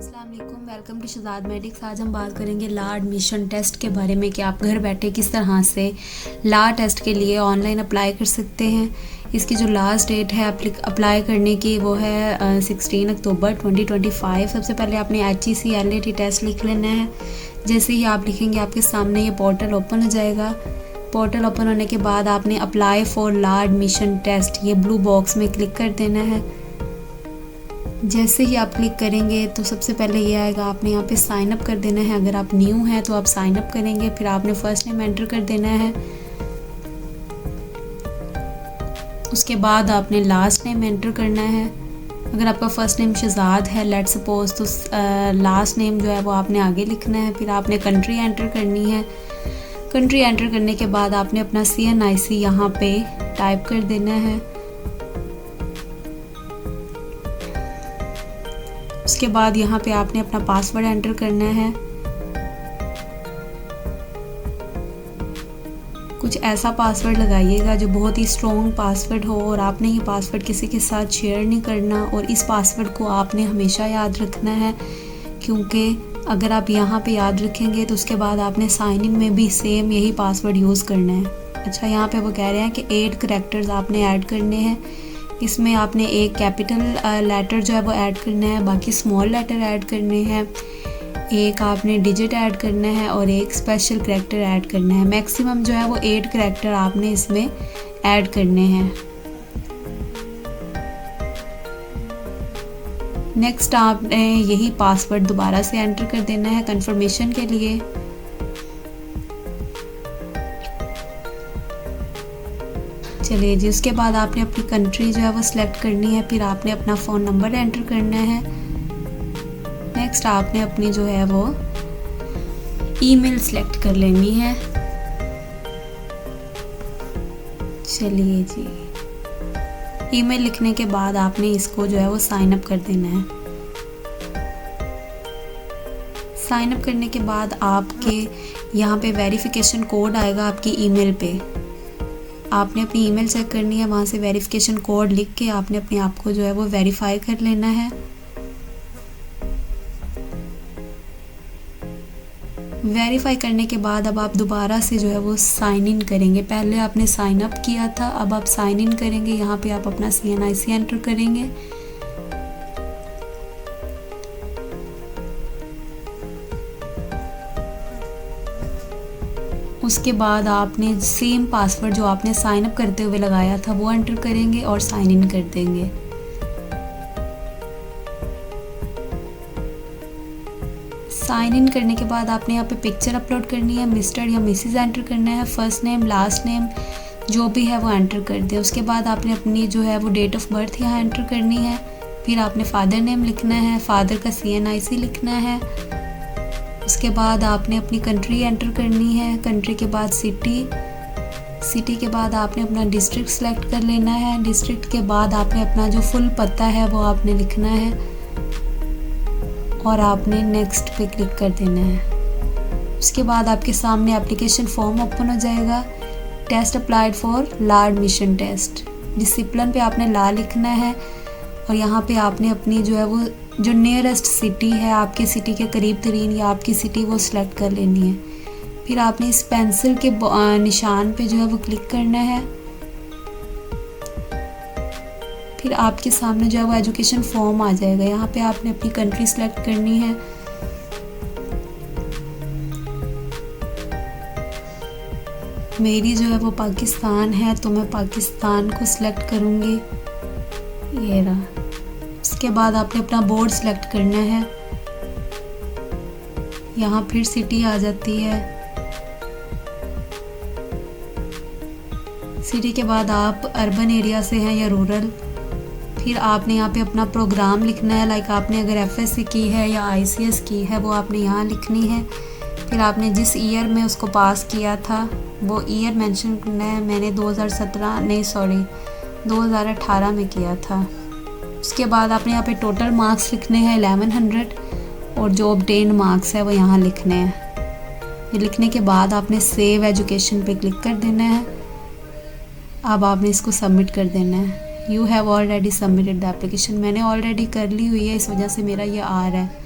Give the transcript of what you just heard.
अस्सलाम वालेकुम, welcome to Shahzad medics. आज हम बात करेंगे ला एडमिशन टेस्ट के बारे में कि आप घर बैठे किस तरह से ला टेस्ट के लिए ऑनलाइन अप्लाई कर सकते हैं। इसकी जो लास्ट डेट है अप्लाई करने की वो है 16 अक्टूबर 2025। सबसे पहले आपने HEC LAT टेस्ट लिख लेना है। जैसे ही आप लिखेंगे आपके सामने ये पोर्टल ओपन हो जाएगा। पोर्टल ओपन होने के बाद आपने apply for law admission test ये ब्लू बॉक्स में क्लिक कर देना है। जैसे ही आप क्लिक करेंगे तो सबसे पहले ये आएगा, आपने यहाँ पे साइन अप कर देना है। अगर आप न्यू हैं तो आप साइन अप करेंगे, फिर आपने फर्स्ट नेम एंटर कर देना है। उसके बाद आपने लास्ट नेम एंटर करना है। अगर आपका फर्स्ट नेम शहजाद है लेट सपोज तो लास्ट नेम जो है वो आपने आगे लिखना है। फिर आपने कंट्री एंटर करनी है। कंट्री एंटर करने के बाद आपने अपना CNIC यहाँ पे टाइप कर देना है। उसके बाद यहाँ पे आपने अपना पासवर्ड एंटर करना है। कुछ ऐसा पासवर्ड लगाइएगा जो बहुत ही स्ट्रॉन्ग पासवर्ड हो, और आपने ये पासवर्ड किसी के साथ शेयर नहीं करना। और इस पासवर्ड को आपने हमेशा याद रखना है, क्योंकि अगर आप यहाँ पे याद रखेंगे तो उसके बाद आपने साइन इन में भी सेम यही पासवर्ड यूज़ करना है। अच्छा, यहाँ पे वो कह रहे हैं कि 8 करैक्टर्स आपने ऐड करने हैं। इसमें आपने एक कैपिटल लेटर जो है वो ऐड करना है, बाकी स्मॉल लेटर ऐड करने हैं, एक आपने डिजिट ऐड करना है और एक स्पेशल करैक्टर ऐड करना है। मैक्सिमम जो है वो 8 करैक्टर आपने इसमें ऐड करने हैं। नेक्स्ट आपने यही पासवर्ड दोबारा से एंटर कर देना है कंफर्मेशन के लिए। चलिए जी, उसके बाद आपने अपनी कंट्री जो है वो सिलेक्ट करनी है। फिर आपने अपना फ़ोन नंबर एंटर करना है। नेक्स्ट आपने अपनी जो है वो ईमेल सेलेक्ट कर लेनी है। चलिए जी, ईमेल लिखने के बाद आपने इसको जो है वो साइन अप कर देना है। साइन अप करने के बाद आपके यहाँ पे वेरिफिकेशन कोड आएगा आपकी ईमेल पे। आपने अपनी ईमेल चेक करनी है, वहाँ से वेरिफिकेशन कोड लिख के आपने अपने आप को जो है वो वेरीफाई कर लेना है। वेरीफाई करने के बाद अब आप दोबारा से जो है वो साइन इन करेंगे। पहले आपने साइन अप किया था, अब आप साइन इन करेंगे। यहाँ पे आप अपना CNIC एंटर करेंगे। उसके बाद आपने सेम पासवर्ड जो आपने साइन अप करते हुए लगाया था वो एंटर करेंगे और साइन इन कर देंगे। साइन इन करने के बाद आपने यहाँ पे पिक्चर अपलोड करनी है, मिस्टर या मिसेस एंटर करना है, फर्स्ट नेम लास्ट नेम जो भी है वो एंटर कर दें। उसके बाद आपने अपनी जो है वो डेट ऑफ बर्थ यहाँ एंटर करनी है। फिर आपने फादर नेम लिखना है, फादर का CNIC लिखना है। उसके बाद आपने अपनी कंट्री एंटर करनी है, कंट्री के बाद सिटी, सिटी के बाद आपने अपना डिस्ट्रिक्ट सेलेक्ट कर लेना है। डिस्ट्रिक्ट के बाद आपने अपना जो फुल पता है वो आपने लिखना है और आपने नेक्स्ट पे क्लिक कर देना है। उसके बाद आपके सामने एप्लीकेशन फॉर्म ओपन हो जाएगा। Test applied for law admission test, discipline पे आपने ला लिखना है और यहाँ पे आपने अपनी जो है वो जो नियरेस्ट सिटी है आपकी सिटी के करीब तरीन या आपकी सिटी वो सिलेक्ट कर लेनी है। फिर आपने इस पेंसिल के निशान पे जो है वो क्लिक करना है। फिर आपके सामने जो है वो एजुकेशन फॉर्म आ जाएगा। यहाँ पे आपने अपनी कंट्री सेलेक्ट करनी है। मेरी जो है वो पाकिस्तान है तो मैं पाकिस्तान को सिलेक्ट करूँगी, ये रहा। उसके बाद आपने अपना बोर्ड सेलेक्ट करना है। यहाँ फिर सिटी आ जाती है। सिटी के बाद आप अर्बन एरिया से हैं या रूरल। फिर आपने यहाँ पे अपना प्रोग्राम लिखना है, लाइक आपने अगर FSC की है या ICS की है वो आपने यहाँ लिखनी है। फिर आपने जिस ईयर में उसको पास किया था वो ईयर मेंशन करना है। मैंने 2018 में किया था। उसके बाद आपने यहाँ पे टोटल मार्क्स लिखने हैं 1100 और जो ऑब्टेन मार्क्स है वो यहाँ लिखने हैं। ये लिखने के बाद आपने सेव एजुकेशन पे क्लिक कर देना है। अब आपने इसको सबमिट कर देना है। You have already submitted the application, मैंने ऑलरेडी कर ली हुई है, इस वजह से मेरा ये आ रहा है।